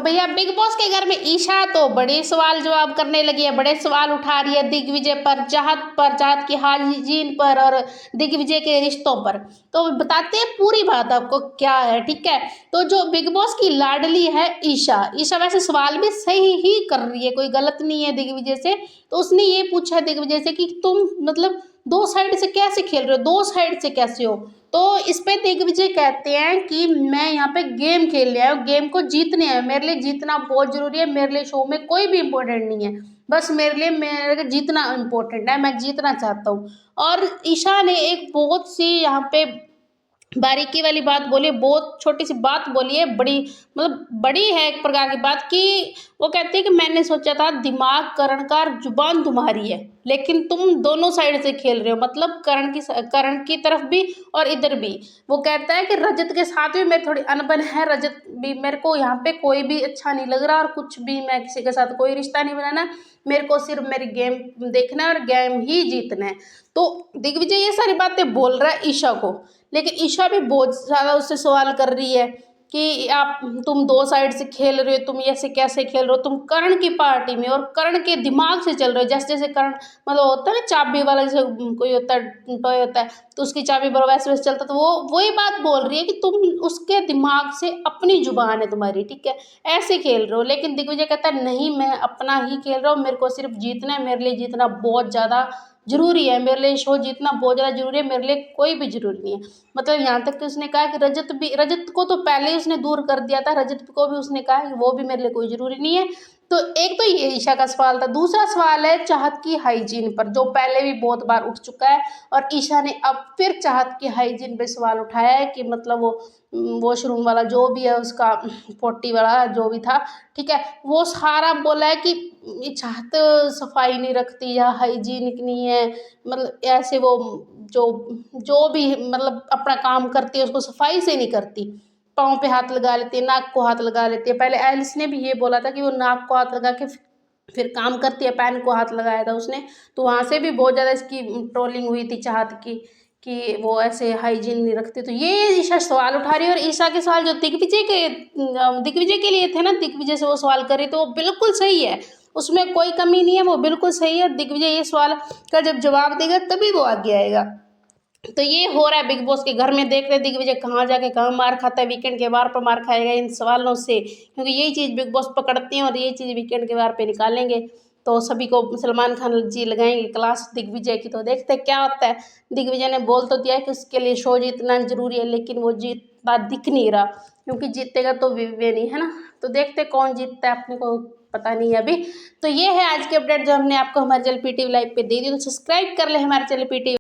भैया big boss के घर में ईशा तो बड़े सवाल जवाब करने लगी है, बड़े सवाल उठा रही है दिग्विजय पर, चाहत की हाइजीन पर और दिग्विजय के रिश्तों पर। तो बताते हैं पूरी बात आपको क्या है, ठीक है। तो जो बिग बॉस की लाडली है ईशा वैसे सवाल भी सही ही कर रही है, कोई गलत नहीं है दिग्विजय से। तो उसने ये पूछा दिग्विजय से कि तुम मतलब दो साइड से कैसे खेल रहे हो, दो साइड से कैसे हो। तो इस पे दिग्विजय कहते हैं कि मैं यहाँ पे गेम खेलने आया हूँ, गेम को जीतने आया, मेरे लिए जीतना बहुत जरूरी है, मेरे लिए शो में कोई भी इम्पोर्टेंट नहीं है, बस मेरे जीतना इम्पोर्टेंट है, मैं जीतना चाहता हूँ। और ईशा ने एक बहुत सी यहाँ पे बारीकी वाली बात बोली, बहुत छोटी सी बात बोली है, बड़ी मतलब बड़ी है एक प्रकार की बात कि वो कहती है कि मैंने सोचा था दिमाग करण का, जुबान तुम्हारी है, लेकिन तुम दोनों साइड से खेल रहे हो, मतलब करण की तरफ भी और इधर भी। वो कहता है कि रजत के साथ भी मेरी थोड़ी अनबन है, रजत भी मेरे को यहाँ पे कोई भी अच्छा नहीं लग रहा और कुछ भी मैं किसी के साथ कोई रिश्ता नहीं बनाना, मेरे को सिर्फ मेरी गेम देखना है और गेम ही जीतना है। तो दिग्विजय ये सारी बातें बोल रहा है ईशा को, लेकिन ईशा भी बहुत ज़्यादा उससे सवाल कर रही है कि आप तुम दो साइड से खेल रहे हो, तुम ऐसे कैसे खेल रहे हो, तुम कर्ण की पार्टी में और कर्ण के दिमाग से चल रहे हो। जैसे जैसे कर्ण मतलब होता है ना चाबी वाला, जैसे कोई होता है टॉय होता है तो उसकी चाबी बड़ा वैसे वैसे चलता, तो वो वही बात बोल रही है कि तुम उसके दिमाग से, अपनी जुबान है तुम्हारी, ठीक है, ऐसे खेल रहे हो। लेकिन दिग्विजय कहता है नहीं, मैं अपना ही खेल रहा हूँ, मेरे को सिर्फ जीतना है, मेरे लिए जीतना बहुत ज़्यादा जरूरी है, मेरे लिए शो जीतना बहुत ज़्यादा जरूरी है, मेरे लिए कोई भी जरूरी नहीं है। मतलब यहाँ तक कि उसने कहा कि रजत को तो पहले ही उसने दूर कर दिया था, रजत को भी उसने कहा कि वो भी मेरे लिए कोई जरूरी नहीं है। तो एक तो ये ईशा का सवाल था। दूसरा सवाल है चाहत की हाइजीन पर, जो पहले भी बहुत बार उठ चुका है और ईशा ने अब फिर चाहत की हाइजीन पे सवाल उठाया है कि मतलब वो वॉशरूम वाला जो भी है उसका, पोटी वाला जो भी था, ठीक है, वो सारा बोला है कि ये चाहत सफाई नहीं रखती या हाइजीनिक नहीं है, मतलब ऐसे वो जो जो भी मतलब अपना काम करती है उसको सफाई से नहीं करती, पाँव पे हाथ लगा लेती है, नाक को हाथ लगा लेती है। पहले एलिस ने भी ये बोला था कि वो नाक को हाथ लगा के फिर काम करती है, पैन को हाथ लगाया था उसने, तो वहाँ से भी बहुत ज़्यादा इसकी ट्रोलिंग हुई थी चाहत की कि वो ऐसे हाइजीन नहीं रखती। तो ये ईशा सवाल उठा रही है और ईशा के सवाल जो दिग्विजय के लिए थे ना, दिग्विजय से वो सवाल कर रही, तो वो बिल्कुल सही है, उसमें कोई कमी नहीं है, वो बिल्कुल सही है। दिग्विजय ये सवाल का जब जवाब देगा तभी वो आगे आएगा। तो ये हो रहा है बिग बॉस के घर में, देख रहे दिग्विजय कहाँ जाके कहाँ मार खाता है, वीकेंड के बार पर मार खाएगा इन सवालों से, क्योंकि यही चीज़ बिग बॉस पकड़ते हैं और ये चीज़ वीकेंड के बार पे निकालेंगे। तो सभी को सलमान खान जी लगाएंगे क्लास दिग्विजय की, तो देखते हैं क्या होता है। दिग्विजय ने बोल तो दिया है कि उसके लिए शो जीतना जरूरी है, लेकिन वो जीतता दिख नहीं रहा, क्योंकि जीतेगा तो विवे नहीं है ना। तो देखते कौन जीतता है, अपने को पता नहीं है अभी। तो ये है आज की अपडेट जो हमने आपको हमारे चैनल पीटीवी लाइव पे दे दी। तो सब्सक्राइब कर ले हमारे चैनल पीटीवी।